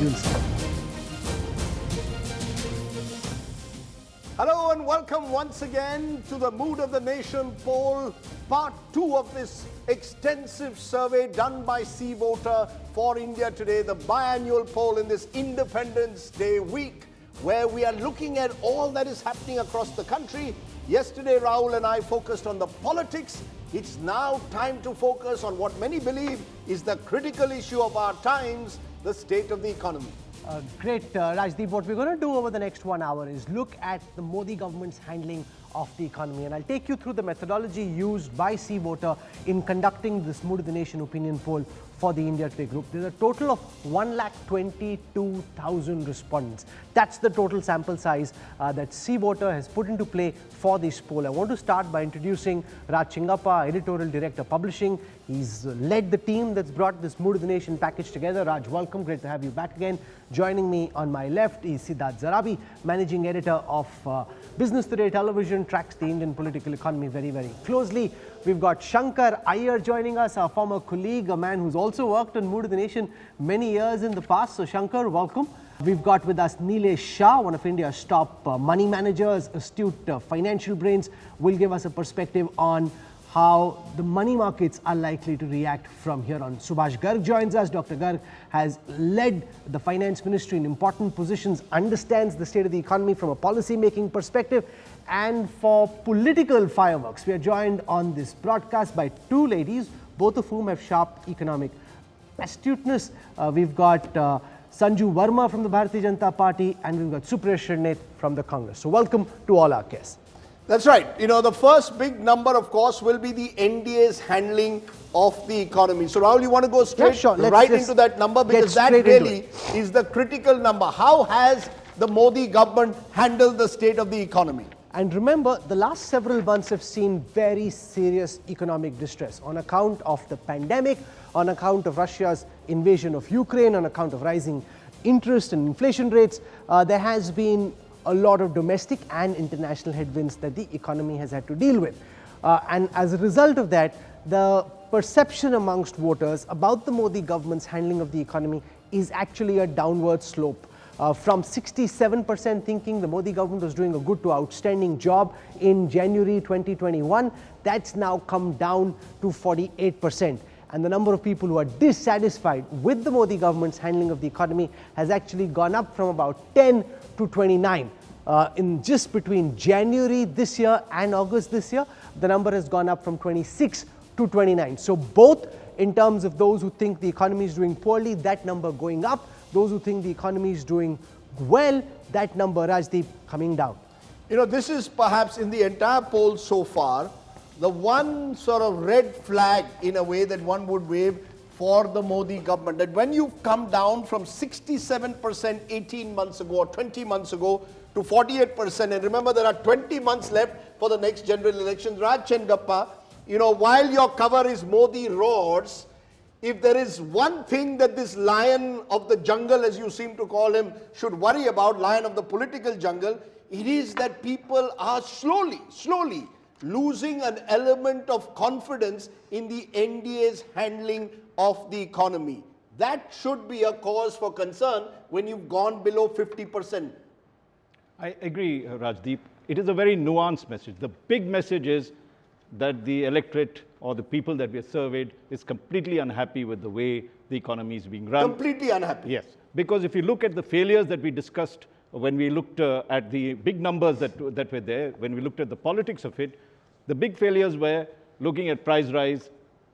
You'll see. Hello and welcome once again to the Mood of the Nation poll, part 2 of this extensive survey done by Sea Voter for India Today, the biannual poll in this Independence Day week, where we are looking at all that is happening across the country. Yesterday, Rahul and I focused on the politics. It's now time to focus on what many believe is the critical issue of our times, the state of the economy. Great, Rajdeep. What we're going to do over the next 1 hour is look at the Modi government's handling of the economy. And I'll take you through the methodology used by Sea Voter in conducting this Mood of the Nation opinion poll for the India Today group. There's a total of 122,000 respondents. That's the total sample size that Sea Voter has put into play for this poll. I want to start by introducing Raj Chingappa, Editorial Director, Publishing. He's led the team that's brought this Mood of the Nation package together. Raj, welcome. Great to have you back again. Joining me on my left is Siddharth Zarabi, Managing Editor of Business Today Television, tracks the Indian political economy very, very closely. We've got Shankar Iyer joining us, our former colleague, a man who's also worked on Mood of the Nation many years in the past. So Shankar, welcome. We've got with us Nilesh Shah, one of India's top money managers, astute financial brains, will give us a perspective on how the money markets are likely to react from here on. Subhash Garg joins us. Dr. Garg has led the finance ministry in important positions, understands the state of the economy from a policy-making perspective. And for political fireworks, we are joined on this broadcast by two ladies, both of whom have sharp economic astuteness. We've got Sanju Verma from the Bharatiya Janata Party, and we've got Supriya Shirnet from the Congress. So welcome to all our guests. That's right. You know, the first big number, of course, will be the NDA's handling of the economy. So, Rahul, you want to go straight right into that number, because that really is the critical number. How has the Modi government handled the state of the economy? And remember, the last several months have seen very serious economic distress on account of the pandemic, on account of Russia's invasion of Ukraine, on account of rising interest and inflation rates. There has been a lot of domestic and international headwinds that the economy has had to deal with. And as a result of that, the perception amongst voters about the Modi government's handling of the economy is actually a downward slope. From 67% thinking the Modi government was doing a good to outstanding job in January 2021, that's now come down to 48%. And the number of people who are dissatisfied with the Modi government's handling of the economy has actually gone up from about 10 to 29. In just between January this year and August this year, the number has gone up from 26 to 29. So both in terms of those who think the economy is doing poorly, that number going up. Those who think the economy is doing well, that number, Rajdeep, coming down. You know, this is perhaps in the entire poll so far, the one sort of red flag in a way that one would wave for the Modi government. That when you've come down from 67% 18 months ago or 20 months ago to 48%, and remember there are 20 months left for the next general elections. Raj Chingappa, you know, while your cover is Modi roars, if there is one thing that this lion of the jungle, as you seem to call him, should worry about, lion of the political jungle, it is that people are slowly losing an element of confidence in the NDA's handling of the economy. That should be a cause for concern when you've gone below 50%. I agree, Rajdeep. It is a very nuanced message. The big message is that the electorate or the people that we have surveyed is completely unhappy with the way the economy is being run. Completely unhappy. Yes, because if you look at the failures that we discussed when we looked at the big numbers that were there, when we looked at the politics of it, the big failures were looking at price rise,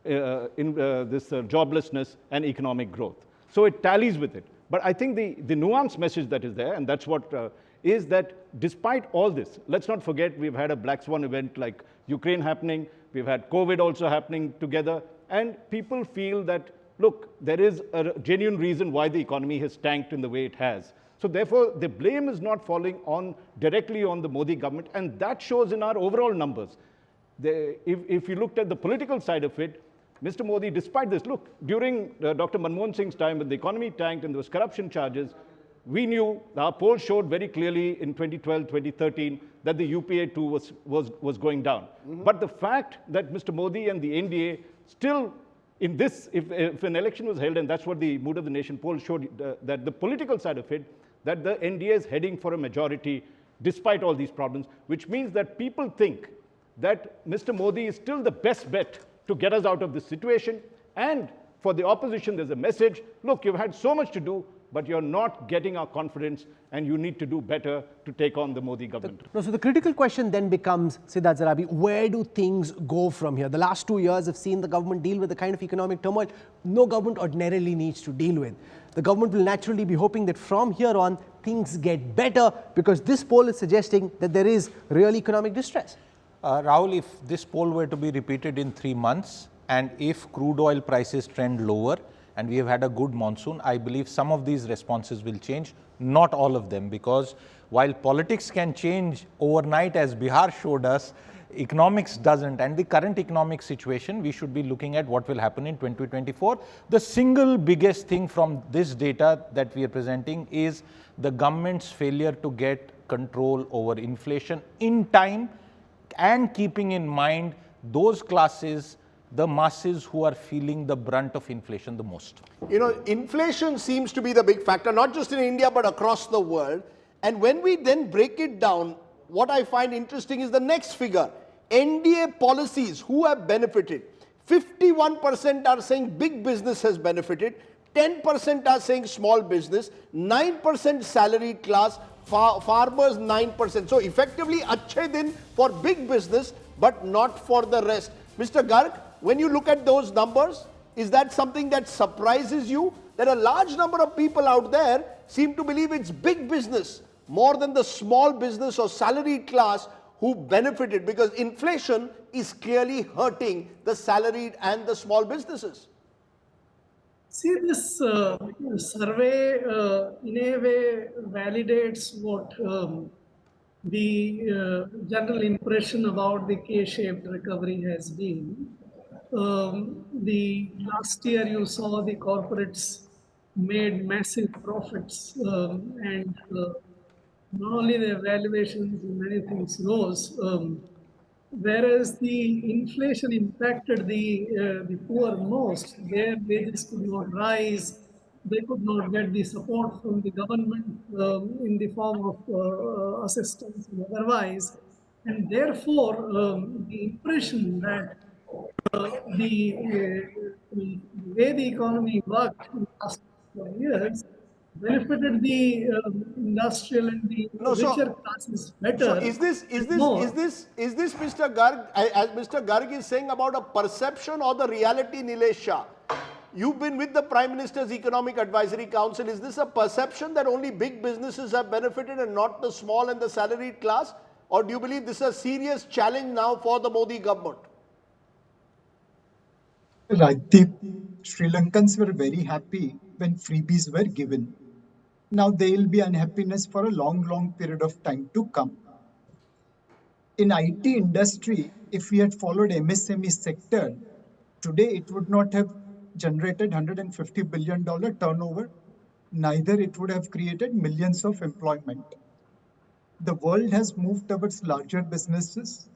joblessness and economic growth. So it tallies with it. But I think the nuanced message that is there, and that's what is that despite all this, let's not forget we've had a black swan event like Ukraine happening, we've had COVID also happening together, and people feel that, look, there is a genuine reason why the economy has tanked in the way it has. So therefore, the blame is not falling directly on the Modi government, and that shows in our overall numbers. If you looked at the political side of it, Mr. Modi, despite this, look, during Dr. Manmohan Singh's time when the economy tanked and there was corruption charges, we knew, our polls showed very clearly in 2012, 2013, that the UPA too was going down. But the fact that Mr. Modi and the NDA still in this, if an election was held, and that's what the Mood of the Nation poll showed, that the political side of it, that the NDA is heading for a majority despite all these problems, which means that people think that Mr. Modi is still the best bet to get us out of this situation. And for the opposition, there's a message, look, you've had so much to do, but you're not getting our confidence, and you need to do better to take on the Modi government. No, so the critical question then becomes, Siddharth Zarabi, where do things go from here? The last 2 years have seen the government deal with the kind of economic turmoil no government ordinarily needs to deal with. The government will naturally be hoping that from here on, things get better, because this poll is suggesting that there is real economic distress. Rahul, if this poll were to be repeated in 3 months, and if crude oil prices trend lower, and we have had a good monsoon, I believe some of these responses will change, not all of them, because while politics can change overnight, as Bihar showed us, economics doesn't. And the current economic situation, we should be looking at what will happen in 2024. The single biggest thing from this data that we are presenting is the government's failure to get control over inflation in time, and keeping in mind those classes, the masses who are feeling the brunt of inflation the most. You know, inflation seems to be the big factor, not just in India, but across the world. And when we then break it down, what I find interesting is the next figure. NDA policies, who have benefited? 51% are saying big business has benefited, 10% are saying small business, 9% salaried class, farmers 9%. So effectively, achhe din for big business, but not for the rest. Mr. Garg, when you look at those numbers, is that something that surprises you? That a large number of people out there seem to believe it's big business more than the small business or salaried class who benefited, because inflation is clearly hurting the salaried and the small businesses. See, this survey in a way validates what the general impression about the K-shaped recovery has been. The last year you saw the corporates made massive profits, and not only the valuations, many things rose. Whereas the inflation impacted the poor most, their wages could not rise, they could not get the support from the government in the form of assistance and otherwise. And therefore, the impression that the way the economy worked in the last 4 years benefited the industrial and the richer classes better. So is this Mr. Garg, as Mr. Garg is saying, about a perception or the reality, Nilesh Shah? You've been with the Prime Minister's Economic Advisory Council. Is this a perception that only big businesses have benefited and not the small and the salaried class? Or do you believe this is a serious challenge now for the Modi government? Rajdeep, Sri Lankans were very happy when freebies were given. Now there will be unhappiness for a long period of time to come. In IT industry, if we had followed MSME sector, today it would not have generated $150 billion turnover, neither it would have created millions of employment. The world has moved towards larger businesses,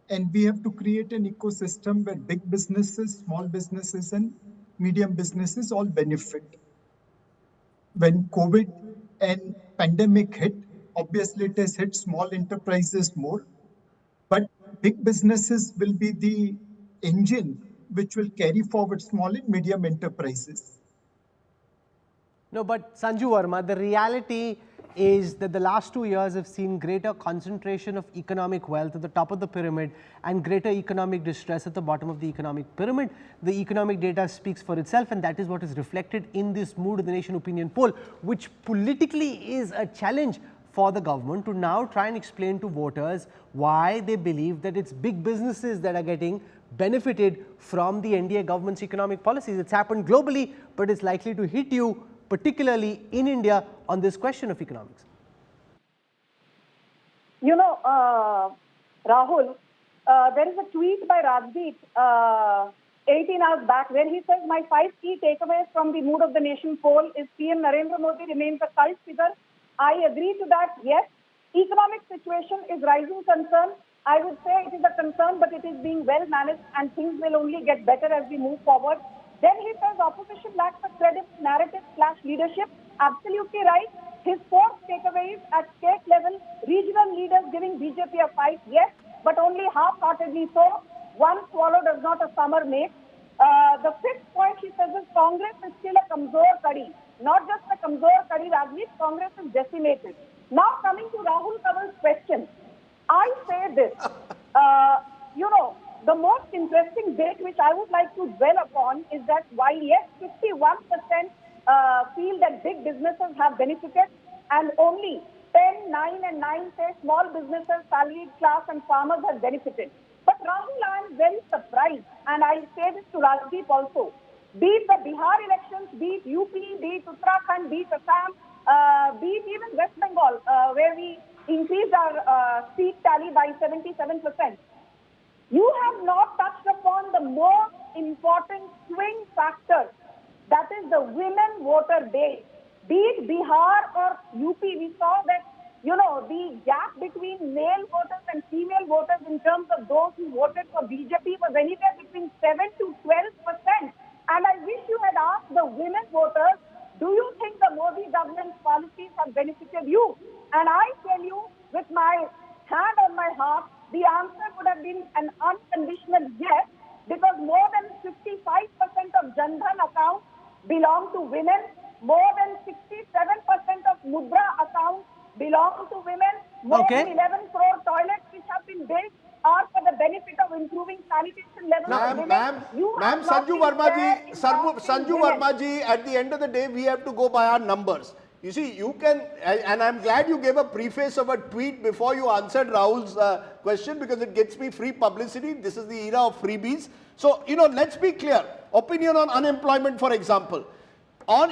and we have to create an ecosystem where big businesses, small businesses, and medium businesses all benefit. When COVID and pandemic hit, obviously it has hit small enterprises more, but big businesses will be the engine which will carry forward small and medium enterprises. No, but Sanju Verma, the reality is that the last 2 years have seen greater concentration of economic wealth at the top of the pyramid and greater economic distress at the bottom of the economic pyramid. The economic data speaks for itself, and that is what is reflected in this Mood of the Nation opinion poll, which politically is a challenge for the government to now try and explain to voters why they believe that it's big businesses that are getting benefited from the NDA government's economic policies. It's happened globally, but it's likely to hit you, particularly in India, on this question of economics. You know, Rahul, there is a tweet by Rajdeep 18 hours back where he says, my 5 key takeaways from the Mood of the Nation poll is PM Narendra Modi remains a cult figure. I agree to that, yes. Economic situation is rising concern. I would say it is a concern, but it is being well managed and things will only get better as we move forward. Then he says opposition lacks a credible narrative/leadership. Absolutely right. His fourth takeaway is at state level, regional leaders giving BJP a fight, yes, but only half-heartedly so. One swallow does not a summer make. The fifth point he says is Congress is still a kamzor kadi. Not just a kamzor kadi, Rajdeep, Congress is decimated. Now coming to Rahul Kanwal's question, I say this, the most interesting bit which I would like to dwell upon is that while yes, 51% feel that big businesses have benefited and only 10, 9 and 9 say small businesses, salaried class and farmers have benefited. But Rahul, I am very surprised, and I say this to Rajdeep also, be it the Bihar elections, be it UP, be it Uttarakhand, be it Assam, be it even West Bengal, where we increased our seat tally by 77%. You have not touched upon the most important swing factor, that is the women voter base. Be it Bihar or UP, we saw that, the gap between male voters and female voters in terms of those who voted for BJP was anywhere between 7 to 12%. And I wish you had asked the women voters, do you think the Modi government's policies have benefited you? And I tell you, with my hand on my heart, the answer would have been an unconditional yes, because more than 55% of Jan Dhan accounts belong to women, more than 67% of Mudra accounts belong to women, more than 11 crore toilets which have been built are for the benefit of improving sanitation levels of women. Ma'am, Sanju Verma ji, at the end of the day, we have to go by our numbers. You see, you can, and I'm glad you gave a preface of a tweet before you answered Rahul's question, because it gets me free publicity. This is the era of freebies. So, let's be clear. Opinion on unemployment, for example.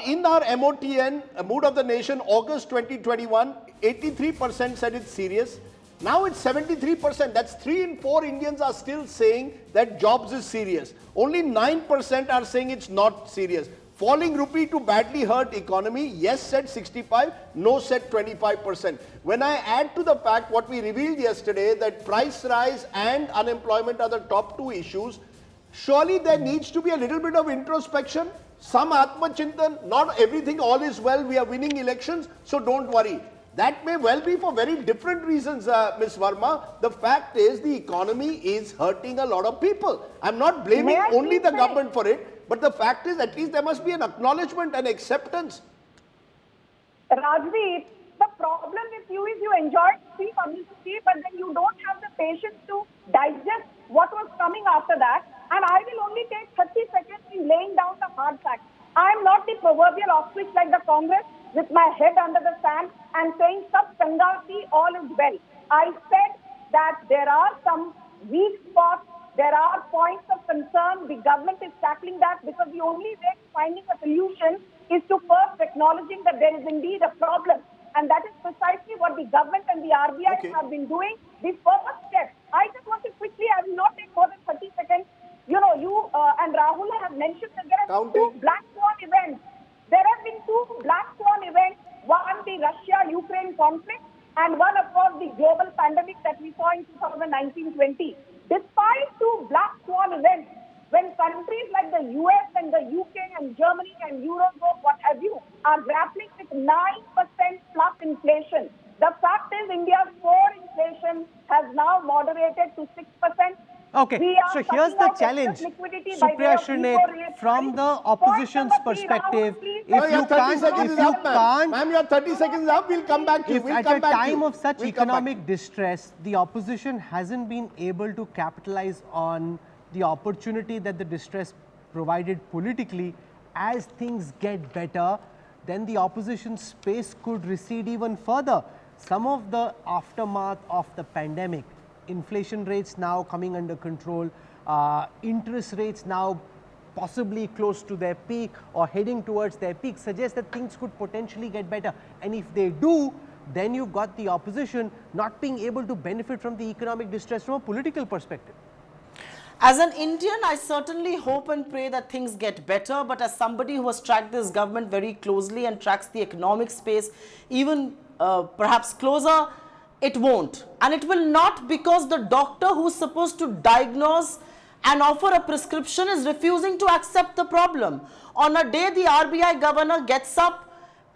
In our MOTN, Mood of the Nation, August 2021, 83% said it's serious. Now it's 73%. That's 3 in 4 Indians are still saying that jobs is serious. Only 9% are saying it's not serious. Falling rupee to badly hurt economy, yes said 65, no said 25%. When I add to the fact what we revealed yesterday, that price rise and unemployment are the top 2 issues, surely there needs to be a little bit of introspection, some Atmachintan. Not everything all is well, we are winning elections, so don't worry. That may well be for very different reasons, Ms. Verma. The fact is the economy is hurting a lot of people. I'm not blaming only the government for it, but the fact is at least there must be an acknowledgement and acceptance. Rajdeep, the problem with you is you enjoyed free publicity, but then you don't have the patience to digest what was coming after that. And I will only take 30 seconds in laying down the hard facts. I am not the proverbial ostrich like the Congress with my head under the sand and saying, Sab Changati, all is well. I said that there are some weak spots, there are points of concern. The government is tackling that, because the only way to finding a solution is to first acknowledging that there is indeed a problem. And that is precisely what the government and the RBI have been doing. The first step, I just want to quickly, I will not take more than 30 seconds. You and Rahul have mentioned that there are 2 black swan events. There have been 2 black swan events, one the Russia-Ukraine conflict and one, of course, the global pandemic that we saw in 2019-20. Despite 2 black swan events, when countries like the US and the UK and Germany and Eurozone, what have you, are grappling with 9% plus inflation, the fact is India's core inflation has now moderated to 6%. Okay, so here's the challenge, Supriya Srinath, from the opposition's perspective. If you can't, ma'am, your 30 seconds is up, we'll come back to you. If at a time of such economic distress, the opposition hasn't been able to capitalize on the opportunity that the distress provided politically, as things get better, then the opposition space could recede even further. Some of the aftermath of the pandemic, inflation rates now coming under control, interest rates now possibly close to their peak or heading towards their peak, suggests that things could potentially get better. And if they do, then you've got the opposition not being able to benefit from the economic distress from a political perspective. As an Indian, I certainly hope and pray that things get better, but as somebody who has tracked this government very closely and tracks the economic space even perhaps closer, it won't. And it will not, because the doctor who's supposed to diagnose and offer a prescription is refusing to accept the problem. On a day the RBI governor gets up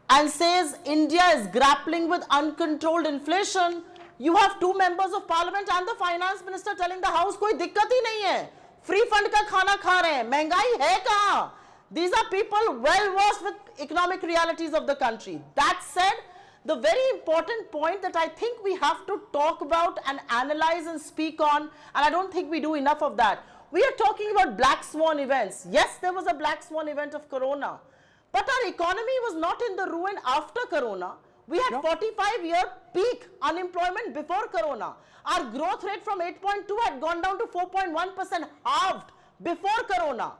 and says India is grappling with uncontrolled inflation, you have two members of parliament and the finance minister telling the house koi dikkat hi nahi hai, free fund ka khana kha rahe hain, महंगाई hai kahan? These are people well versed with economic realities of the country. That said, the very important point that I think we have to talk about and analyze and speak on, and I don't think we do enough of that. We are talking about black swan events. Yes, there was a black swan event of Corona, but our economy was not in the ruin after Corona. We had 45-year peak unemployment before Corona. Our growth rate from 8.2 had gone down to 4.1%, halved before Corona.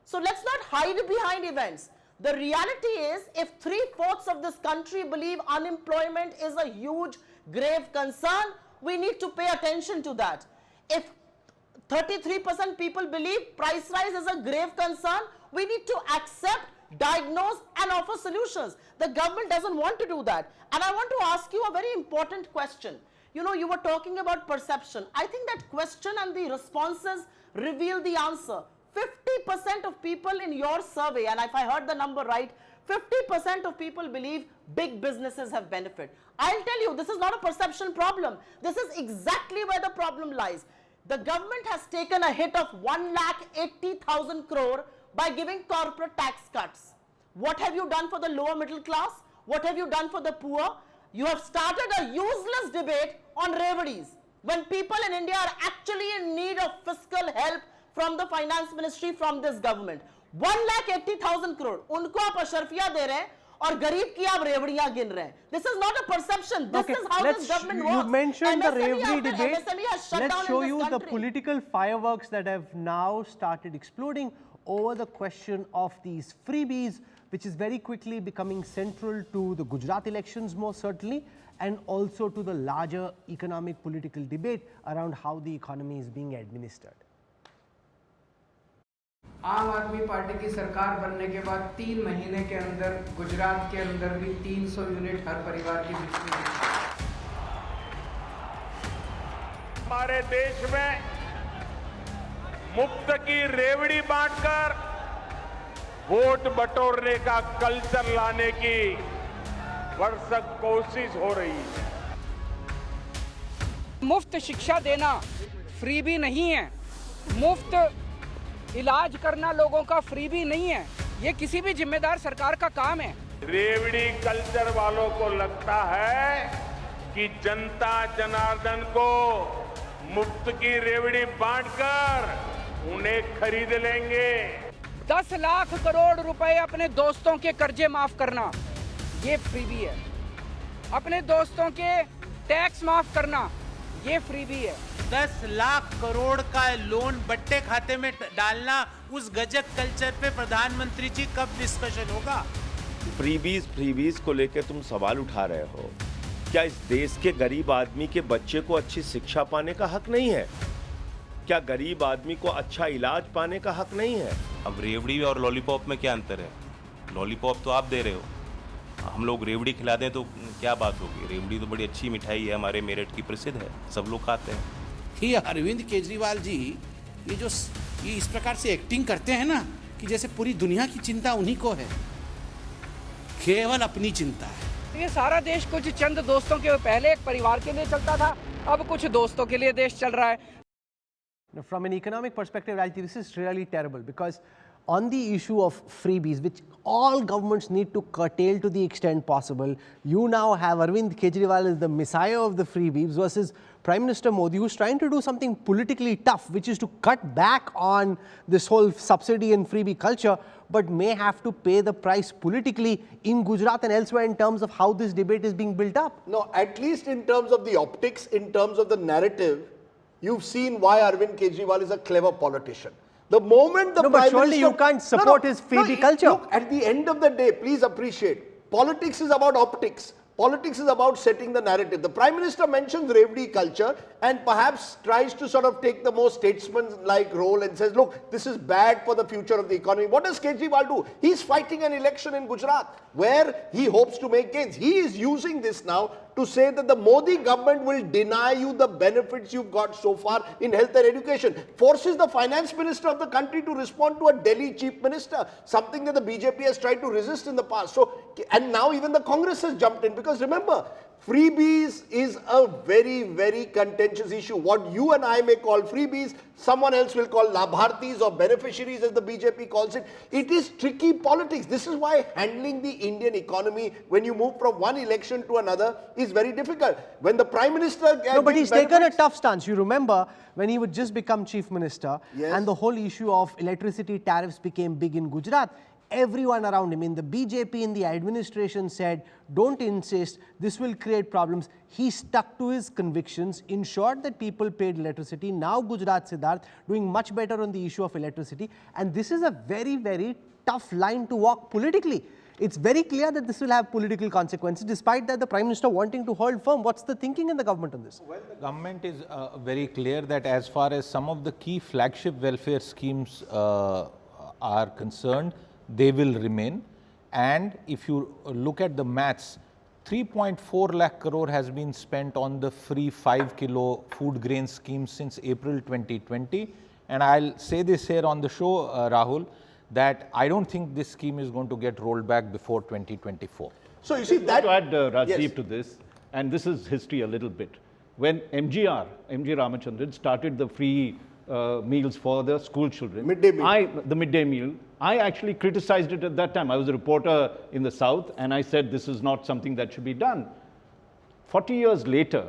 So let's not hide behind events. The reality is, if 3/4 of this country believe unemployment is a huge, grave concern, we need to pay attention to that. If 33% people believe price rise is a grave concern, we need to accept, diagnose and offer solutions. The government doesn't want to do that. And I want to ask you a very important question. You know, you were talking about perception. I think that question and the responses reveal the answer. 50% of people in your survey, and if I heard the number right, 50% of people believe big businesses have benefit. I'll tell you, this is not a perception problem. This is exactly where the problem lies. The government has taken a hit of 1,80,000 crore by giving corporate tax cuts. What have you done for the lower middle class? What have you done for the poor? You have started a useless debate on revenues when people in India are actually in need of fiscal help from the finance ministry, from this government. 1,80,000 crore, unko aap asharfiya de rahe hain aur gareeb ki aap revdiyan gin rahe hain. This is not a perception. This is how this government works. You mentioned the MSME revenue after debate. MSME has shut down Let's show in you this the country. political fireworks that have now started exploding over the question of these freebies, which is very quickly becoming central to the Gujarat elections, most certainly, and also to the larger economic political debate around how the economy is being administered. आम आदमी party की सरकार बनने के बाद 3 महीने के अंदर गुजरात के अंदर भी 300 यूनिट हर परिवार की बिजली दी। हमारे देश में मुफ्त की रेवड़ी बांटकर वोट बटोरने का कल्चर लाने की भरसक कोशिश हो रही है। मुफ्त शिक्षा देना फ्री भी नहीं है, मुफ्त इलाज करना लोगों का फ्री भी नहीं है, ये किसी भी जिम्मेदार सरकार का काम है। रेवड़ी कल्चर वालों को लगता है कि जनता जनार्दन को मुफ्त की रेवड़ी बांटकर उन्हें खरीद लेंगे। 10 लाख करोड़ रुपए अपने दोस्तों के कर्जे माफ करना, ये फ्री भी है। अपने दोस्तों के टैक्स माफ करना, ये फ्री भी है। 10 लाख करोड़ का लोन बट्टे खाते में डालना, उस गजब कल्चर पे प्रधानमंत्री जी कब डिस्कशन होगा? फ्रीबीज को लेकर तुम सवाल उठा रहे हो। क्या इस देश के गरीब आदमी के बच्चे को अच्छी शिक्षा पाने का हक नहीं है? क्या गरीब आदमी को अच्छा इलाज पाने का हक नहीं है? अब रेवड़ी और लॉलीपॉप में क्या अंतर है? लॉलीपॉप तो आप दे रहे हो, हम लोग रेवड़ी खिला दें तो क्या बात होगी? रेवड़ी तो बड़ी अच्छी मिठाई है, हमारे मेरठ की प्रसिद्ध है, सब लोग खाते हैं। ये अरविंद केजरीवाल जी ये इस प्रकार से एक्टिंग करते हैं ना कि जैसे पूरी दुनिया की चिंता उन्हीं को है, केवल अपनी चिंता है। ये सारा देश कुछ चंद दोस्तों के, पहले एक परिवार के लिए चलता था, अब कुछ दोस्तों के लिए देश चल रहा है। From an economic perspective, Rajdeep, this is really terrible because on the issue of freebies, which all governments need to curtail to the extent possible, you now have Arvind Kejriwal as the messiah of the freebies versus Prime Minister Modi, who's trying to do something politically tough, which is to cut back on this whole subsidy and freebie culture, but may have to pay the price politically in Gujarat and elsewhere in terms of how this debate is being built up. No, at least in terms of the optics, in terms of the narrative, you've seen why Arvind Kejriwal is a clever politician. The moment the but surely you can't support his freebie culture. Look, at the end of the day, please appreciate, politics is about optics. Politics is about setting the narrative. The Prime Minister mentions Revdi culture and perhaps tries to sort of take the more statesman-like role and says, look, this is bad for the future of the economy. What does Kejriwal do? He's fighting an election in Gujarat where he hopes to make gains. He is using this now to say that the Modi government will deny you the benefits you've got so far in health and education. Forces the finance minister of the country to respond to a Delhi chief minister, something that the BJP has tried to resist in the past. So, and now even the Congress has jumped in, because remember, freebies is a very, very contentious issue. What you and I may call freebies, someone else will call labhartis or beneficiaries, as the BJP calls it. It is tricky politics. This is why handling the Indian economy when you move from one election to another is very difficult. When the Prime Minister... No, but he's taken a tough stance. You remember when he would just become Chief Minister, and the whole issue of electricity tariffs became big in Gujarat. Everyone around him in the BJP, in the administration said, don't insist, this will create problems. He stuck to his convictions, ensured that people paid electricity. Now Gujarat Siddharth doing much better on the issue of electricity. And this is a very, very tough line to walk politically. It's very clear that this will have political consequences. Despite that, the Prime Minister wanting to hold firm. What's the thinking in the government on this? Well, the government is very clear that as far as some of the key flagship welfare schemes are concerned, they will remain. And if you look at the maths, 3.4 lakh crore has been spent on the free 5 kilo food grain scheme since April 2020. And I'll say this here on the show, Rahul, that I don't think this scheme is going to get rolled back before 2024. So you see that... To add Rajdeep to this, and this is history a little bit. When MG Ramachandran started the free meals for the school children, the midday meal, I actually criticized it at that time. I was a reporter in the South, and I said this is not something that should be done. 40 years later,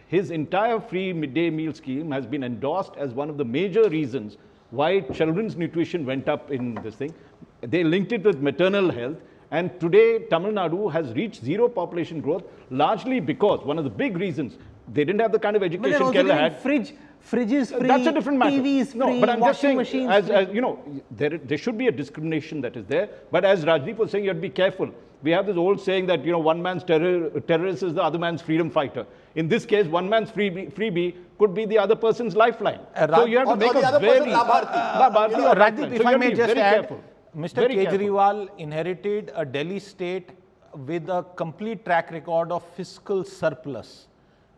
his entire free midday meal scheme has been endorsed as one of the major reasons why children's nutrition went up in this thing. They linked it with maternal health, and today Tamil Nadu has reached zero population growth, largely because one of the big reasons, they didn't have the kind of education Kerala had. Fridges free, that's a different matter. TVs free, no, but I'm just saying, machines as you know, there should be a discrimination that is there. But as Rajdeep was saying, you have to be careful. We have this old saying that, you know, one man's terrorist is the other man's freedom fighter. In this case, one man's freebie could be the other person's lifeline. So you have to make a very... Rajdeep, if I may just add, careful. Mr. Kejriwal inherited a Delhi state with a complete track record of fiscal surplus.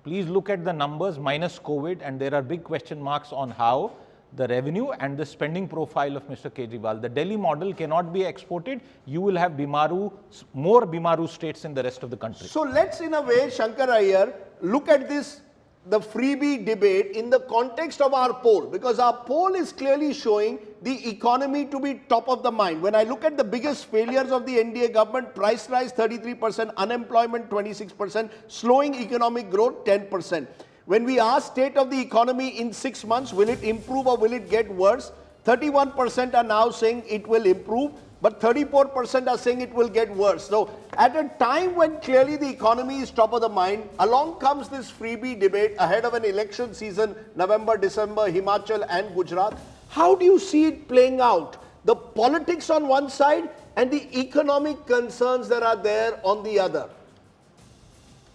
Please look at the numbers minus COVID, and there are big question marks on how the revenue and the spending profile of Mr. Kejriwal. The Delhi model cannot be exported. You will have more Bimaru states in the rest of the country. So let's, in a way, Shankar Iyer, look at this, the freebie debate in the context of our poll, because our poll is clearly showing the economy to be top of the mind. When I look at the biggest failures of the NDA government, price rise 33%, unemployment 26%, slowing economic growth 10%. When we ask state of the economy in 6 months, will it improve or will it get worse? 31% are now saying it will improve, but 34% are saying it will get worse. So at a time when clearly the economy is top of the mind, along comes this freebie debate ahead of an election season, November, December, Himachal and Gujarat. How do you see it playing out? The politics on one side and the economic concerns that are there on the other.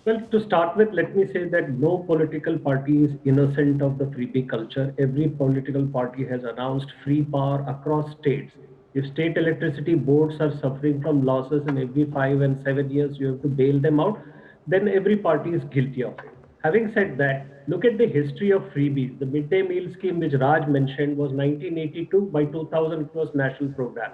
Well, to start with, let me say that no political party is innocent of the freebie culture. Every political party has announced free power across states. If state electricity boards are suffering from losses in every 5 and 7 years, you have to bail them out, then every party is guilty of it. Having said that, look at the history of freebies. The midday meal scheme which Raj mentioned was 1982. By 2000, it was national program.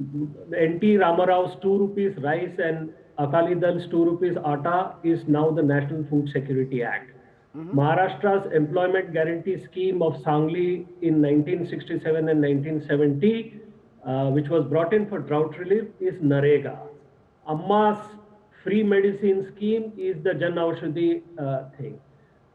NT Ramarao's 2 rupees rice and Akali Dal's 2 rupees atta is now the National Food Security Act. Maharashtra's employment guarantee scheme of Sangli in 1967 and 1970, which was brought in for drought relief, is Narega. Amma's free medicine scheme is the Jan Aushadhi thing.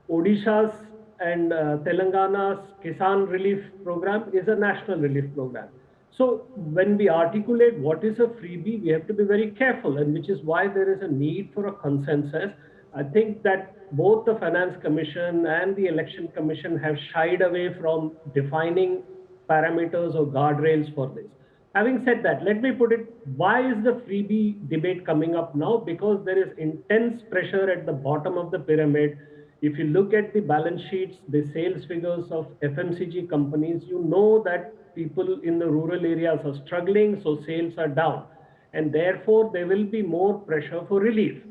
Odisha's and Telangana's Kisan Relief Program is a national relief program. So when we articulate what is a freebie, we have to be very careful, and which is why there is a need for a consensus. I think that both the Finance Commission and the Election Commission have shied away from defining parameters or guardrails for this. Having said that, let me put it, why is the freebie debate coming up now? Because there is intense pressure at the bottom of the pyramid. If you look at the balance sheets, the sales figures of FMCG companies, you know that people in the rural areas are struggling, so sales are down. And therefore, there will be more pressure for relief.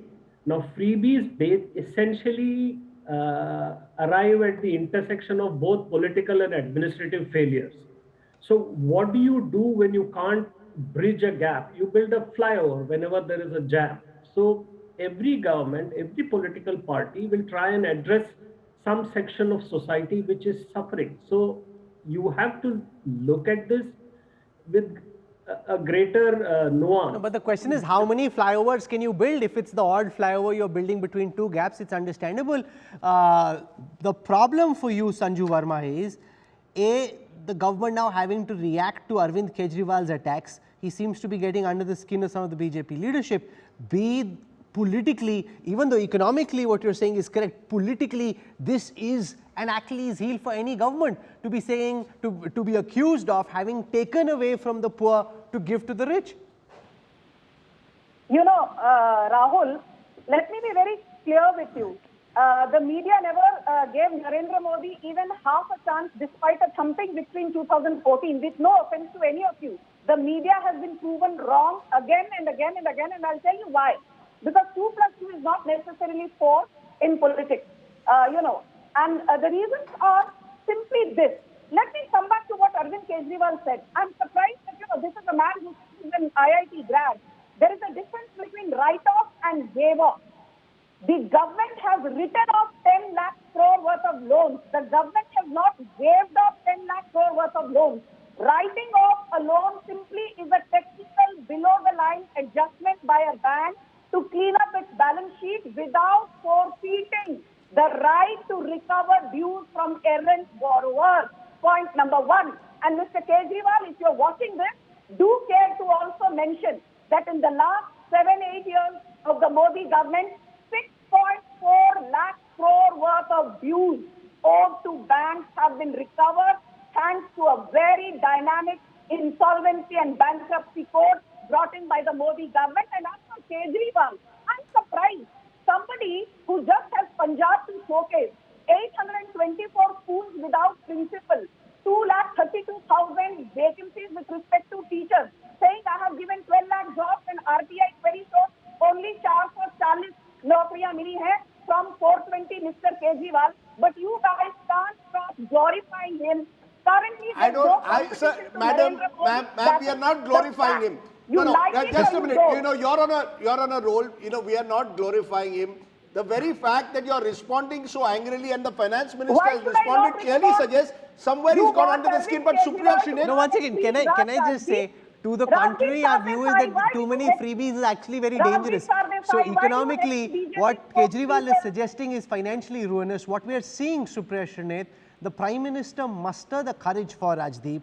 Now, freebies essentially arrive at the intersection of both political and administrative failures. So what do you do when you can't bridge a gap? You build a flyover whenever there is a jam. So every government, every political party will try and address some section of society which is suffering. So you have to look at this with a greater nuance. No, but the question is, how many flyovers can you build? If it's the odd flyover you're building between two gaps, it's understandable. The problem for you, Sanju Verma, is the government now having to react to Arvind Kejriwal's attacks. He seems to be getting under the skin of some of the BJP leadership. B, politically, even though economically what you're saying is correct, politically this is an Achilles heel for any government to be saying, to be accused of having taken away from the poor to give to the rich. You know, Rahul, let me be very clear with you. The media never gave Narendra Modi even half a chance despite a thumping victory in 2014, with no offense to any of you. The media has been proven wrong again and again and again, and I'll tell you why. Because 2 + 2 is not necessarily 4 in politics, and the reasons are simply this. Let me come back to what Arvind Kejriwal said. I'm surprised that, this is a man who's an IIT grad. There is a difference between write-off and waive-off. The government has written off 10 lakh crore worth of loans. The government has not waived off 10 lakh crore worth of loans. Writing off a loan simply is a technical below-the-line adjustment by a bank to clean up its balance sheet without forfeiting the right to recover dues from errant borrowers. Point number 1. And Mr. Kejriwal, if you're watching this, do care to also mention that in the last 7-8 years of the Modi government, 6.4 lakh crore worth of dues owed to banks have been recovered thanks to a very dynamic insolvency and bankruptcy code brought in by the Modi government. And as for Kejriwal, I'm surprised. Somebody who just has Punjab to showcase, 824 schools without principal, 2,32,000 vacancies with respect to teachers, saying I have given 12 lakh jobs, and RTI query shows only 440 नौकरियां मिली हैं from 420 Mr. Kejriwal, but you guys can't stop glorifying him. Currently, Madam, we are not glorifying him. Just a minute. You're on a roll. We are not glorifying him. The very fact that you're responding so angrily and the finance minister has responded clearly suggests somewhere he's got under the skin. But Supriya Shinde. No, once again, can I just say, to the contrary, our view is that too many freebies is actually very dangerous. So economically, what Kejriwal is suggesting is financially ruinous. What we are seeing, Supriya Shinde, the Prime Minister muster the courage for Rajdeep,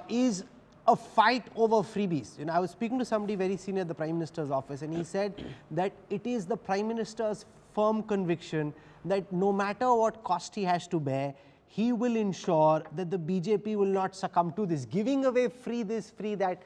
is a fight over freebies. I was speaking to somebody very senior at the Prime Minister's office, and he said that it is the Prime Minister's firm conviction that no matter what cost he has to bear, he will ensure that the BJP will not succumb to this. Giving away free this, free that,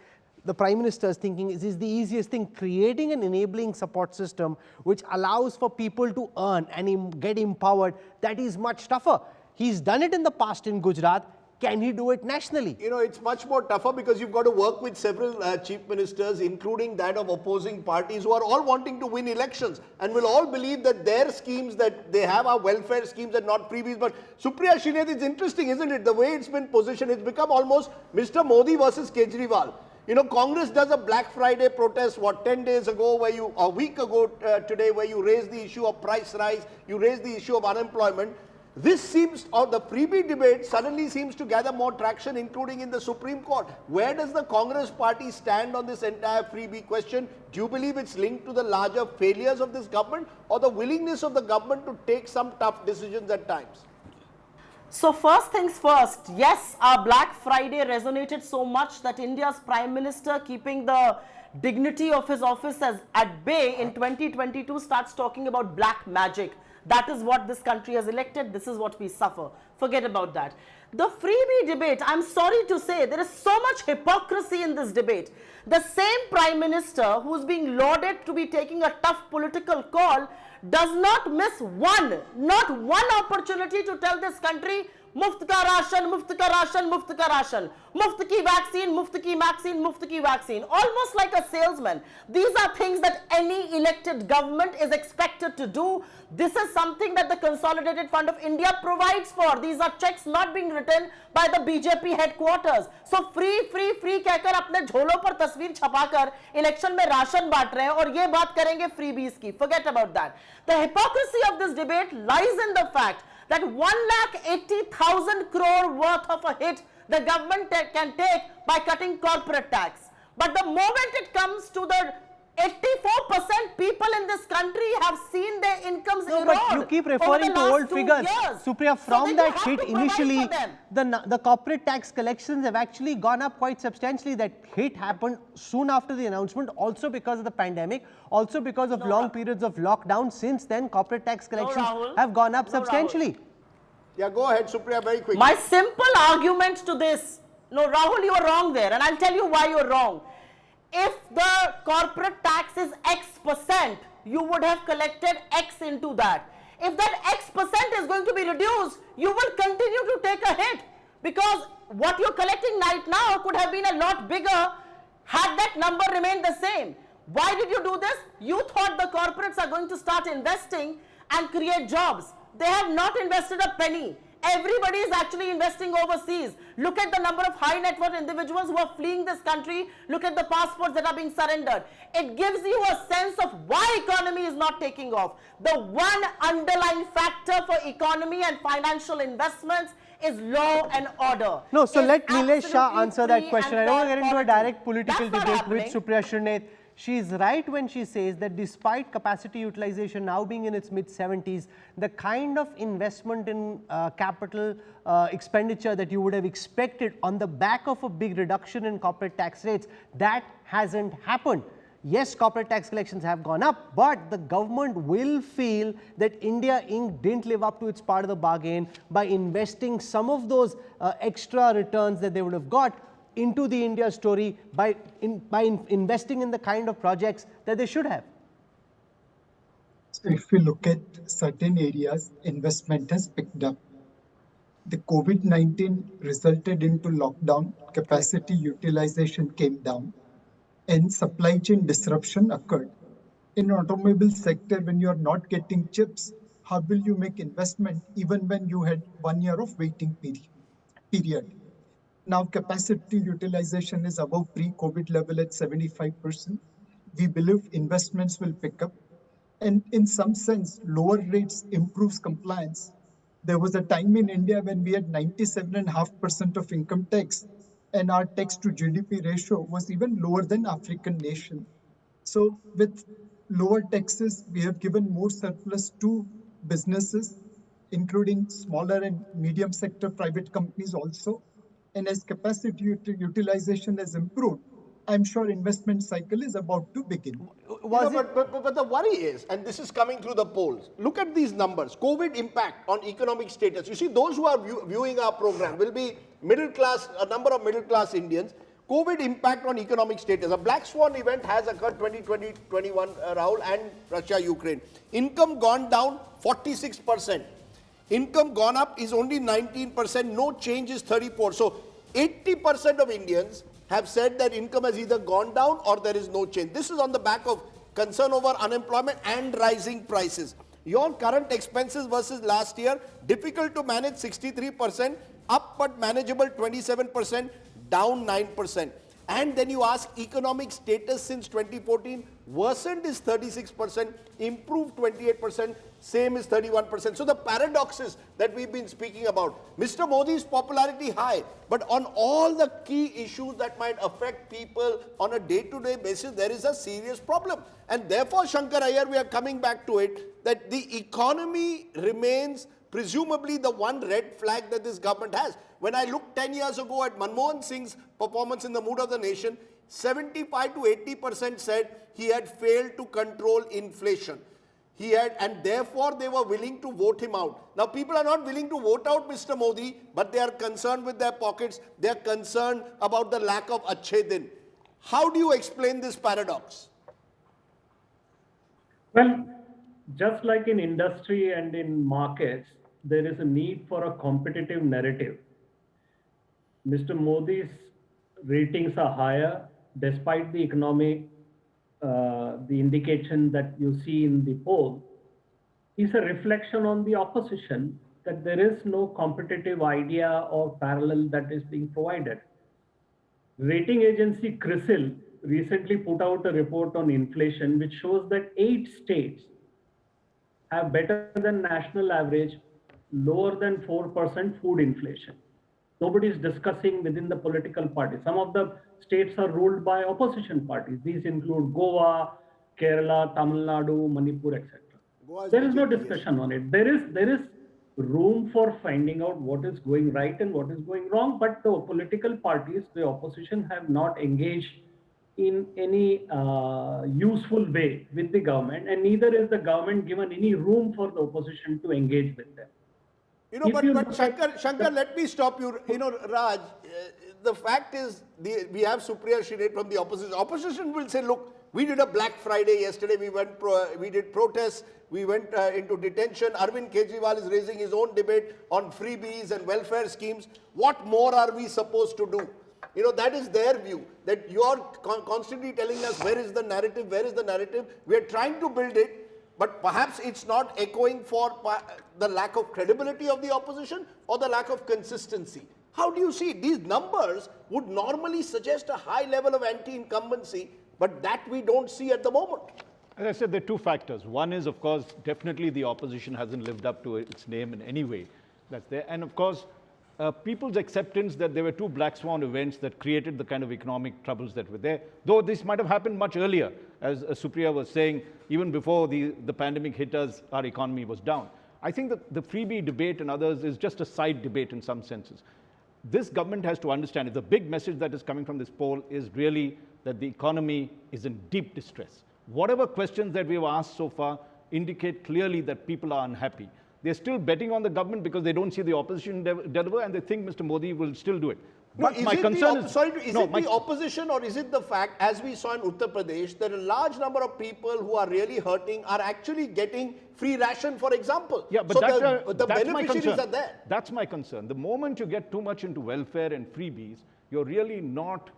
the Prime Minister is thinking is the easiest thing. Creating an enabling support system which allows for people to earn and get empowered, that is much tougher. He's done it in the past in Gujarat. Can he do it nationally? It's much more tougher because you've got to work with several chief ministers, including that of opposing parties, who are all wanting to win elections and will all believe that their schemes that they have are welfare schemes and not freebies. But Supriya Shinde, it's interesting, isn't it? The way it's been positioned, it's become almost Mr. Modi versus Kejriwal. Congress does a Black Friday protest, 10 days ago, a week ago today, where you raise the issue of price rise, you raise the issue of unemployment. This seems, or the freebie debate suddenly seems to gather more traction, including in the Supreme Court. Where does the Congress party stand on this entire freebie question? Do you believe it's linked to the larger failures of this government or the willingness of the government to take some tough decisions at times? So first things first, yes, our Black Friday resonated so much that India's Prime Minister, keeping the dignity of his office at bay in 2022, starts talking about black magic. That is what this country has elected. This is what we suffer. Forget about that. The freebie debate, I'm sorry to say, there is so much hypocrisy in this debate. The same Prime Minister who's being lauded to be taking a tough political call does not miss not one opportunity to tell this country मुफ्त का ration, मुफ्त का ration, मुफ्त का ration, मुफ्त की vaccine, मुफ्त की वैक्सीन, मुफ्त की vaccine, almost like a salesman. These are things that any elected government is expected to do. This is something that the Consolidated Fund of India provides for. These are checks not being written by the BJP headquarters. So free, free, free कहकर अपने झोलों पर तस्वीर छपाकर election में ration बांट रहे हैं और ये बात करेंगे freebies की. Forget about that. The hypocrisy of this debate lies in the fact that 1,80,000 crore worth of a hit the government can take by cutting corporate tax. But the moment it comes to the 84% people in this country have seen their incomes erode. But you keep referring to old figures. Supriya, from that hit initially, the corporate tax collections have actually gone up quite substantially. That hit happened soon after the announcement, also because of the pandemic, also because of long periods of lockdown. Since then, corporate tax collections have gone up substantially. Yeah, go ahead, Supriya, very quickly. My simple argument to this, no, Rahul, you are wrong there, and I'll tell you why you're wrong. If the corporate tax is X%, you would have collected X into that. If that X% is going to be reduced, you will continue to take a hit, because what you're collecting right now could have been a lot bigger had that number remained the same. Why did you do this? You thought the corporates are going to start investing and create jobs. They have not invested a penny. Everybody is actually investing overseas. Look at the number of high net worth individuals who are fleeing this country. Look at the passports that are being surrendered. It gives you a sense of why economy is not taking off. The one underlying factor for economy and financial investments is law and order. No, so let Nilesh Shah answer that question. I don't want to get into a direct political debate with Supriya Shrinate. She is right when she says that despite capacity utilization now being in its mid-70s, the kind of investment in capital expenditure that you would have expected on the back of a big reduction in corporate tax rates, that hasn't happened. Yes, corporate tax collections have gone up, but the government will feel that India Inc. didn't live up to its part of the bargain by investing some of those extra returns that they would have got into the India story by investing in the kind of projects that they should have. So if we look at certain areas, investment has picked up. The COVID-19 resulted into lockdown, capacity utilization came down, and supply chain disruption occurred. In automobile sector, when you are not getting chips, how will you make investment even when you had 1 year of waiting period? Now capacity utilization is above pre-COVID level at 75%. We believe investments will pick up. And in some sense, lower rates improves compliance. There was a time in India when we had 97.5% of income tax, and our tax to GDP ratio was even lower than African nation. So with lower taxes, we have given more surplus to businesses, including smaller and medium sector private companies also. And as capacity utilization has improved, I'm sure investment cycle is about to begin. But the worry is, and this is coming through the polls, look at these numbers. COVID impact on economic status. You see, those who are viewing our program will be middle class, a number of middle class Indians. COVID impact on economic status. A black swan event has occurred 2020-21, Rahul, and Russia-Ukraine. Income gone down 46%. Income gone up is only 19%. No change is 34%. So 80% of Indians have said that income has either gone down or there is no change. This is on the back of concern over unemployment and rising prices. Your current expenses versus last year, difficult to manage 63%, up but manageable 27%, down 9%. And then you ask economic status since 2014, worsened is 36%, improved 28%, same is 31%. So the paradoxes that we've been speaking about, Mr. Modi's popularity high, but on all the key issues that might affect people on a day-to-day basis, there is a serious problem. And therefore, Shankar Iyer, we are coming back to it, that the economy remains presumably the one red flag that this government has. When I looked 10 years ago at Manmohan Singh's performance in the Mood of the Nation, 75 to 80% said he had failed to control inflation. And therefore they were willing to vote him out. Now people are not willing to vote out Mr. Modi, but they are concerned with their pockets. They are concerned about the lack of Achhe Din. How do you explain this paradox? Well, just like in industry and in markets, there is a need for a competitive narrative. Mr. Modi's ratings are higher despite the economic, the indication that you see in the poll is a reflection on the opposition that there is no competitive idea or parallel that is being provided. Rating agency CRISIL recently put out a report on inflation which shows that 8 states have better than national average, lower than 4% food inflation. Nobody is discussing within the political parties. Some of the states are ruled by opposition parties. These include Goa, Kerala, Tamil Nadu, Manipur, etc. There is no discussion on it. There is room for finding out what is going right and what is going wrong, but the political parties, the opposition, have not engaged in any useful way with the government, and neither is the government given any room for the opposition to engage with them. You know, but Shankar, let me stop you. You know, Raj, the fact is, we have Supriya Shirate from the opposition. Opposition will say, look, we did a Black Friday yesterday. We did protests. We went into detention. Arvind Kejriwal is raising his own debate on freebies and welfare schemes. What more are we supposed to do? You know, that is their view, that you are constantly telling us where is the narrative, where is the narrative. We are trying to build it. But perhaps it's not echoing for the lack of credibility of the opposition or the lack of consistency. How do you see it? These numbers would normally suggest a high level of anti-incumbency, but that we don't see at the moment. As I said, there are two factors. One is, of course, definitely the opposition hasn't lived up to its name in any way. That's there. And of course, people's acceptance that there were two black swan events that created the kind of economic troubles that were there, though this might have happened much earlier, as Supriya was saying, even before the pandemic hit us, our economy was down. I think that the freebie debate and others is just a side debate in some senses. This government has to understand, the big message that is coming from this poll is really that the economy is in deep distress. Whatever questions that we've asked so far indicate clearly that people are unhappy. They're still betting on the government because they don't see the opposition deliver, and they think Mr. Modi will still do it. But my concern is... Sorry, is it the opposition, or is it the fact, as we saw in Uttar Pradesh, that a large number of people who are really hurting are actually getting free ration, for example? Yeah, but so the beneficiaries are there. That's my concern. The moment you get too much into welfare and freebies, you're really not...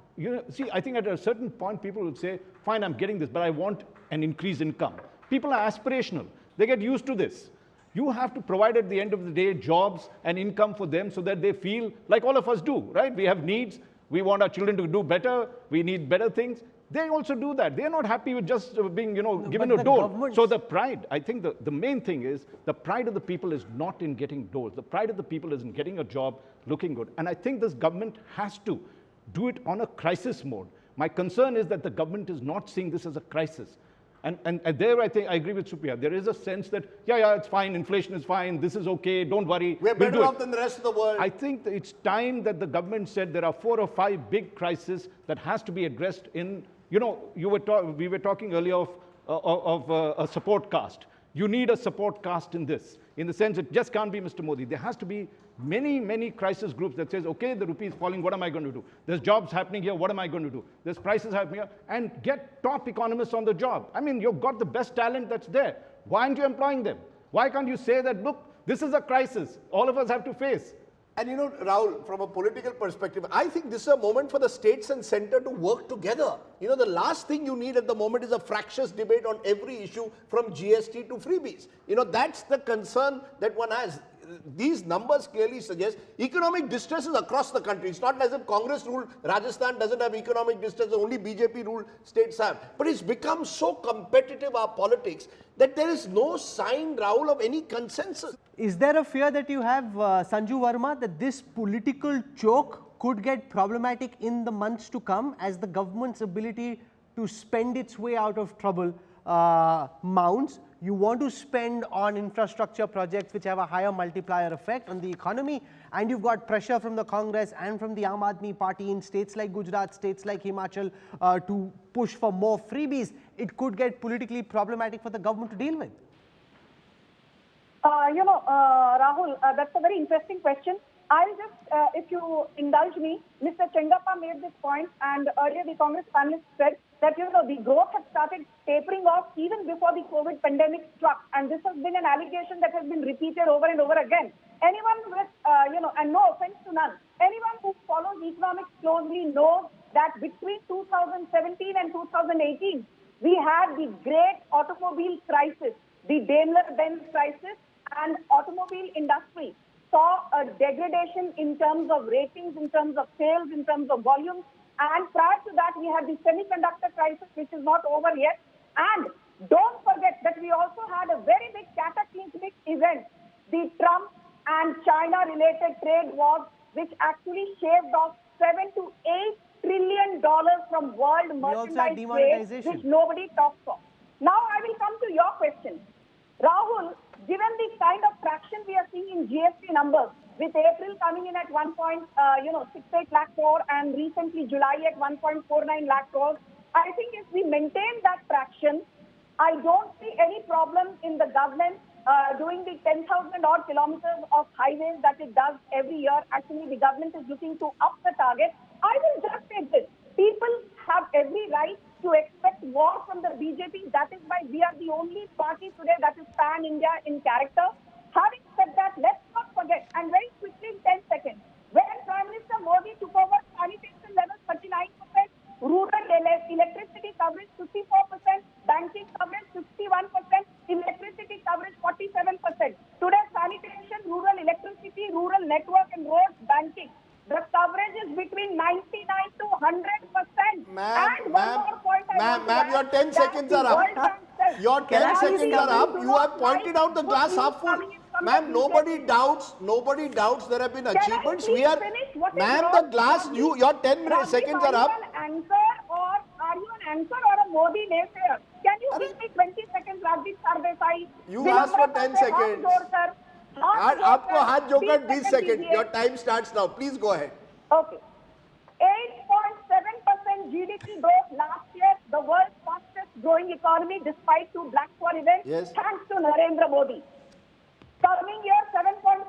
see, I think at a certain point, people will say, fine, I'm getting this, but I want an increased income. People are aspirational. They get used to this. You have to provide at the end of the day jobs and income for them so that they feel like all of us do, right? We have needs. We want our children to do better. We need better things. They also do that. They're not happy with just being, given a dole. So the pride, I think the main thing is the pride of the people is not in getting doles. The pride of the people is in getting a job, looking good. And I think this government has to do it on a crisis mode. My concern is that the government is not seeing this as a crisis. And there, I think I agree with Supriya. There is a sense that, yeah, it's fine, inflation is fine, this is okay, don't worry. We're better off than the rest of the world. I think that it's time that the government said there are 4 or 5 big crises that has to be addressed in, we were talking earlier of a support caste. You need a support caste in this, in the sense it just can't be Mr. Modi. There has to be many, many crisis groups that says, okay, the rupee is falling, what am I going to do? There's jobs happening here, what am I going to do? There's prices happening here, and get top economists on the job. I mean, you've got the best talent that's there. Why aren't you employing them? Why can't you say that, look, this is a crisis all of us have to face? And Rahul, from a political perspective, I think this is a moment for the states and center to work together. The last thing you need at the moment is a fractious debate on every issue from GST to freebies. That's the concern that one has. These numbers clearly suggest economic distress is across the country. It's not as if Congress ruled Rajasthan doesn't have economic distress, only BJP ruled states have. But it's become so competitive, our politics, that there is no sign, Rahul, of any consensus. Is there a fear that you have, Sanju Verma, that this political choke could get problematic in the months to come as the government's ability to spend its way out of trouble mounts? You want to spend on infrastructure projects which have a higher multiplier effect on the economy, and you've got pressure from the Congress and from the Aam Aadmi Party in states like Gujarat, states like Himachal to push for more freebies. It could get politically problematic for the government to deal with. Rahul, that's a very interesting question. I'll just, if you indulge me, Mr. Chengappa made this point, and earlier the Congress panelists said that, the growth had started tapering off even before the COVID pandemic struck. And this has been an allegation that has been repeated over and over again. Anyone with, and no offense to none, anyone who follows economics closely knows that between 2017 and 2018, we had the great automobile crisis, the Daimler-Benz crisis, and automobile industry saw a degradation in terms of ratings, in terms of sales, in terms of volumes. And prior to that, we had the semiconductor crisis, which is not over yet. And don't forget that we also had a very big cataclysmic event, the Trump and China-related trade wars, which actually shaved off $7 to $8 trillion from world merchandise trade, which nobody talks of. Now I will come to your question. Rahul, given the kind of traction we are seeing in GST numbers, with April coming in at 1.68 lakh crore and recently July at 1.49 lakh crore, I think if we maintain that traction, I don't see any problem in the government doing the 10,000 odd kilometers of highways that it does every year. Actually, the government is looking to up the target. I will just say this. People have every right to expect war from the BJP. That is why we are the only party today that is pan-India in character. Having said that, let's not forget, and very quickly in 10 seconds, when Prime Minister Modi took over, sanitation levels 39%, rural electricity coverage 54%, banking coverage 61%, electricity coverage 47%. Today, sanitation, rural electricity, rural network and roads, banking, the coverage is between 99 to 100%. Ma'am, your 10 seconds are up. Your 10 seconds are up. You have pointed out the glass half full. Ma'am, nobody doubts there have been achievements. We are, ma'am, the glass, your 10 seconds are up. Are you an answer or a Modi naysayer? Can you give me 20 seconds, Rajdeep Sardesai? You asked for 10 seconds. Aapko haath jokar 20 seconds. Your time starts now. Please go ahead. Okay. 8.7% GDP growth last year, the world's fastest growing economy despite two Black Swan events, thanks to Narendra Modi. Coming year, 7.4%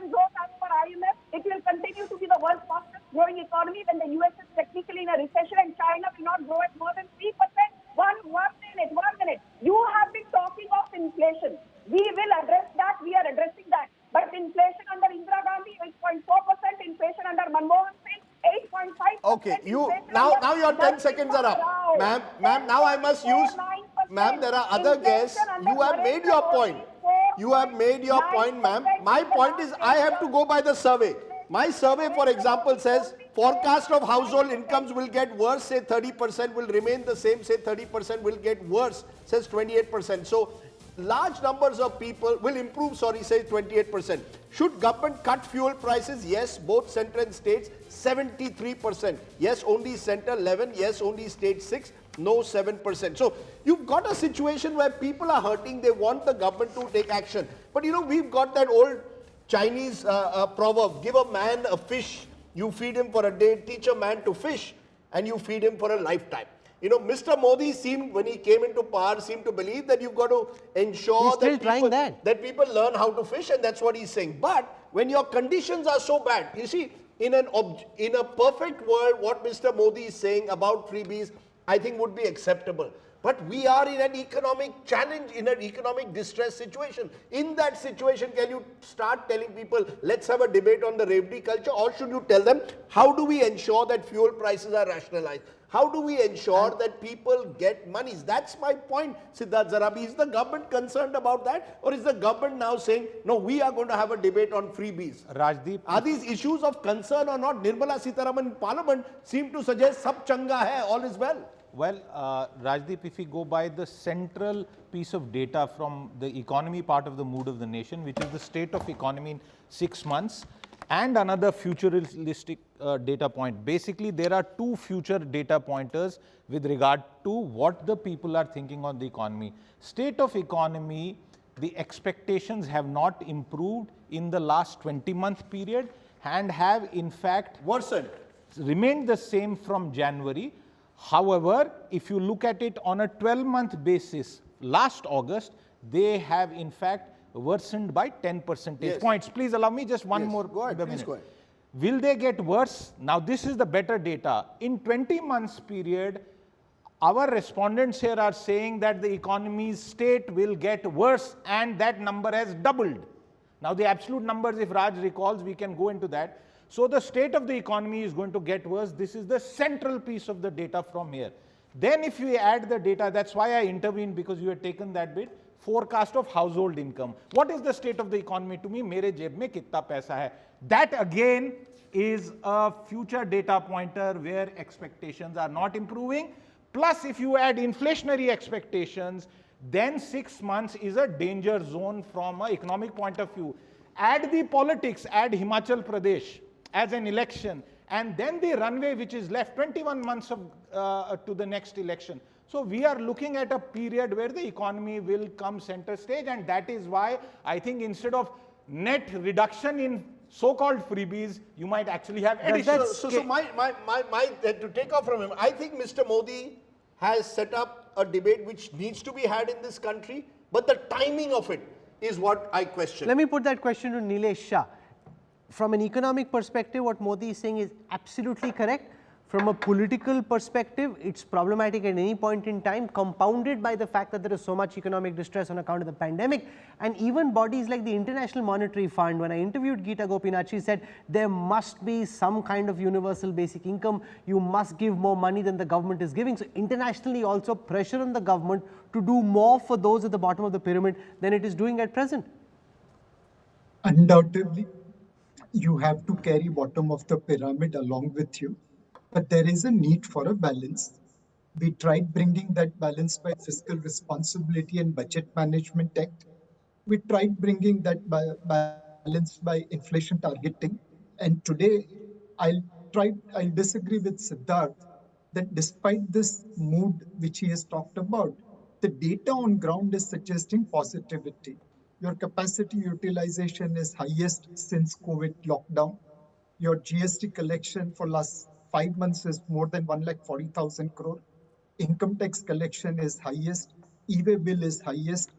growth as per IMF. It will continue to be the world's fastest growing economy when the US is technically in a recession and China will not grow at more than 3%. One minute. You have been talking of inflation. We will address that. We are addressing that. But inflation under Indira Gandhi, 8.4%. Inflation under Manmohan Singh, 8.5%. Okay, now your 10 seconds are up. Ma'am, now I must use, ma'am, there are other guests. You have made your point. You have made your point, ma'am. My point is I have to go by the survey. My survey, for example, says forecast of household incomes will get worse, say 30%, will remain the same, say 30% will get worse, says 28%. So large numbers of people will improve, say 28%. Should government cut fuel prices? Yes, both center and states, 73%. Yes, only center 11. Yes, only state 6. No, 7%. So you've got a situation where people are hurting. They want the government to take action. But we've got that old Chinese proverb, give a man a fish, you feed him for a day, teach a man to fish, and you feed him for a lifetime. Mr. Modi when he came into power, seemed to believe that you've got to ensure that people learn how to fish, and that's what he's saying. But when your conditions are so bad, you see, in a perfect world, what Mr. Modi is saying about freebies, I think would be acceptable. But we are in an economic challenge, in an economic distress situation. In that situation, can you start telling people, let's have a debate on the Revdi culture, or should you tell them, how do we ensure that fuel prices are rationalized? How do we ensure that people get monies? That's my point, Siddharth Zarabi. Is the government concerned about that? Or is the government now saying, no, we are going to have a debate on freebies? Rajdeep, are these issues of concern or not? Nirmala Sitharaman in Parliament seem to suggest sab changa hai, all is well. Well, Rajdeep, if we go by the central piece of data from the economy part of the mood of the nation, which is the state of economy in 6 months, and another futuristic data point. Basically, there are two future data pointers with regard to what the people are thinking on the economy. State of economy, the expectations have not improved in the last 20-month period and have in fact worsened, remained the same from January. However, if you look at it on a 12-month basis, last August, they have in fact worsened by 10 percentage points. Please allow me just one more minute. Please go ahead. Will they get worse? Now, this is the better data. In 20 months period, our respondents here are saying that the economy's state will get worse, and that number has doubled. Now the absolute numbers, if Raj recalls, we can go into that. So the state of the economy is going to get worse. This is the central piece of the data from here. Then if you add the data, that's why I intervened, because you had taken that bit, forecast of household income. What is the state of the economy to me? Mere jeb mein kitna paisa hai? That again is a future data pointer where expectations are not improving. Plus, if you add inflationary expectations, then 6 months is a danger zone from an economic point of view. Add the politics, add Himachal Pradesh as an election, and then the runway which is left, 21 months to the next election. So we are looking at a period where the economy will come center stage, and that is why I think instead of net reduction in so-called freebies, you might actually have additional. So to take off from him, I think Mr. Modi has set up a debate which needs to be had in this country, but the timing of it is what I question. Let me put that question to Nilesh Shah. From an economic perspective, what Modi is saying is absolutely correct. From a political perspective, it's problematic at any point in time, compounded by the fact that there is so much economic distress on account of the pandemic. And even bodies like the International Monetary Fund, when I interviewed Geeta Gopinath, she said there must be some kind of universal basic income. You must give more money than the government is giving. So internationally also pressure on the government to do more for those at the bottom of the pyramid than it is doing at present. Undoubtedly, you have to carry bottom of the pyramid along with you. But there is a need for a balance. We tried bringing that balance by Fiscal Responsibility and Budget Management Act. We tried bringing that balance by inflation targeting. And today, I'll disagree with Siddharth that despite this mood which he has talked about, the data on ground is suggesting positivity. Your capacity utilization is highest since COVID lockdown. Your GST collection for last 5 months is more than 1,40,000 crore. Income tax collection is highest. E-way bill is highest.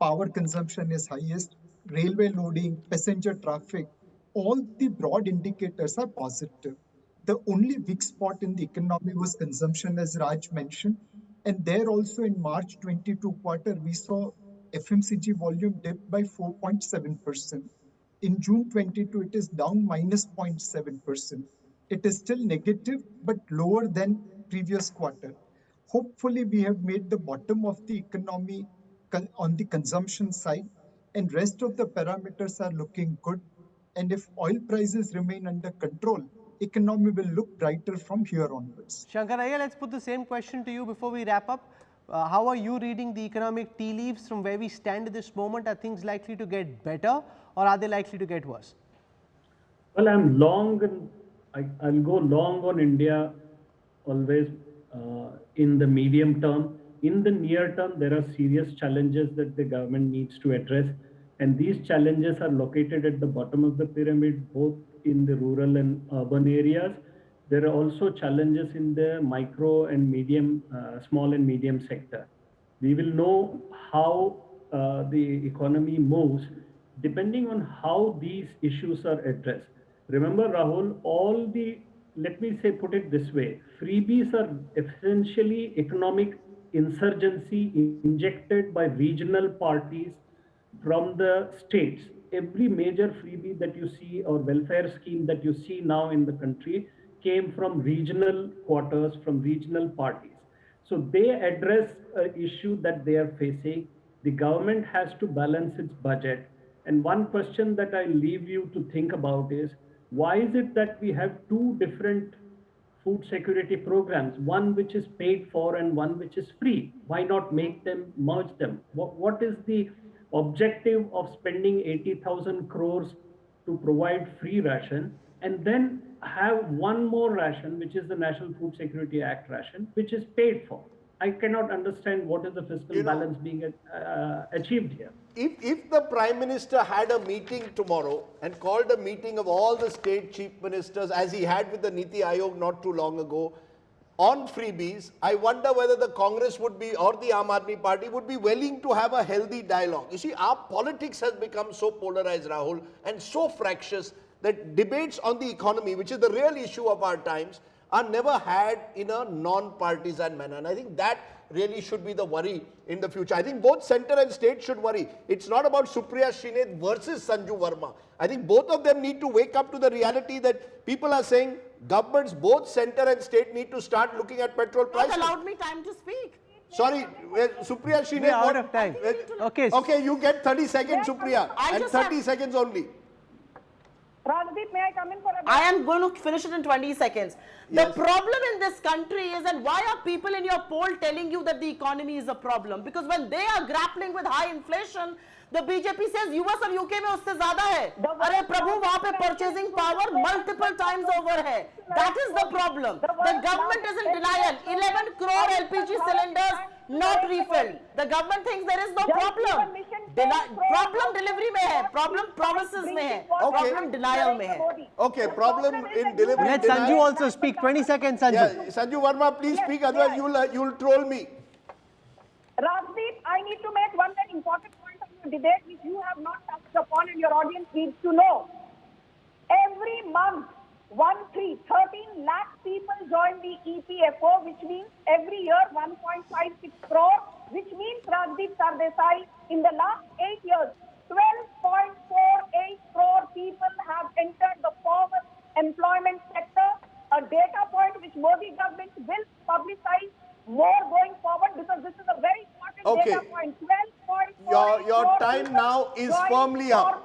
Power consumption is highest. Railway loading, passenger traffic, all the broad indicators are positive. The only weak spot in the economy was consumption, as Raj mentioned. And there also in March 22 quarter, we saw FMCG volume dip by 4.7%. In June 22, it is down minus 0.7%. It is still negative, but lower than previous quarter. Hopefully, we have made the bottom of the economy on the consumption side, and rest of the parameters are looking good. And if oil prices remain under control, economy will look brighter from here onwards. Shankaraya, let's put the same question to you before we wrap up. How are you reading the economic tea leaves from where we stand at this moment? Are things likely to get better, or are they likely to get worse? Well, I'm long, and I'll go long on India always in the medium term. In the near term, there are serious challenges that the government needs to address. And these challenges are located at the bottom of the pyramid, both in the rural and urban areas. There are also challenges in the micro and medium, small and medium sector. We will know how the economy moves depending on how these issues are addressed. Remember, Rahul, let me say, put it this way, freebies are essentially economic insurgency injected by regional parties from the states. Every major freebie that you see or welfare scheme that you see now in the country came from regional quarters, from regional parties. So they address an issue that they are facing. The government has to balance its budget. And one question that I leave you to think about is, why is it that we have two different food security programs, one which is paid for and one which is free? Why not make them, merge them? What is the objective of spending 80,000 crores to provide free ration and then have one more ration, which is the National Food Security Act ration, which is paid for? I cannot understand what is the fiscal balance being achieved here. If the Prime Minister had a meeting tomorrow and called a meeting of all the state chief ministers, as he had with the Niti Aayog not too long ago, on freebies, I wonder whether the Congress would be, or the Aam Aadmi Party would be willing to have a healthy dialogue. You see, our politics has become so polarized, Rahul, and so fractious that debates on the economy, which is the real issue of our times, are never had in a non-partisan manner. And I think that really should be the worry in the future. I think both center and state should worry. It's not about Supriya Shrineth versus Sanju Verma. I think both of them need to wake up to the reality that people are saying governments, both center and state, need to start looking at petrol prices. Not allowed me time to speak. Sorry, Supriya Shrineth. We are out of time. Okay, you get 30 seconds, Supriya, and 30 seconds only. Rajdeep, may I come in for a bit? I am going to finish it in 20 seconds. The problem in this country is, and why are people in your poll telling you that the economy is a problem? Because when they are grappling with high inflation, the BJP says US और UK में उससे ज़्यादा है. अरे प्रभु वहाँ पे purchasing power multiple times over है. That is the problem. The government is in denial. 11 crore LPG cylinders not refilled. The government thinks there is no problem. Problem delivery में है. Problem promises में है. Problem denial में है. Okay, problem in delivery. Let Sanju also speak. 20 seconds, Sanju. Yeah, Sanju Verma, please speak. Otherwise, you'll troll me. Rajdeep, I need to make one very important point of the debate which you have not touched upon and your audience needs to know. Every month, 13 lakh people join the EPFO, which means every year 1.56 crore, which means Rajdeep Sardesai, in the last 8 years, 12.48 crore people have entered the formal employment sector, a data point which Modi government will publicize more going forward because this is a very important data point. 12.48 Your time now is firmly up.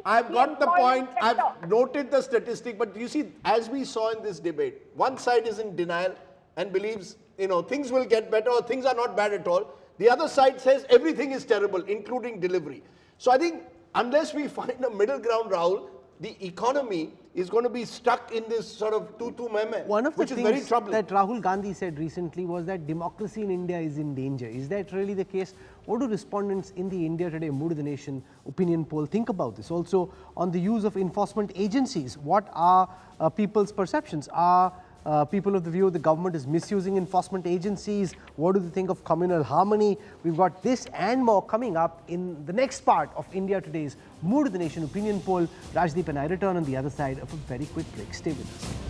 I've got the point. I've noted the statistic, but you see, as we saw in this debate, one side is in denial and believes, things will get better or things are not bad at all. The other side says everything is terrible, including delivery. So I think unless we find a middle ground, Rahul, the economy is going to be stuck in this sort of tu-tu-me-me, One of the which is very things troubling. that Rahul Gandhi said recently was that democracy in India is in danger. Is that really the case? What do respondents in the India Today Mood of the Nation opinion poll think about this? Also, on the use of enforcement agencies, what are people's perceptions? Are people of the view the government is misusing enforcement agencies? What do they think of communal harmony? We've got this and more coming up in the next part of India Today's Mood of the Nation opinion poll. Rajdeep and I return on the other side of a very quick break. Stay with us.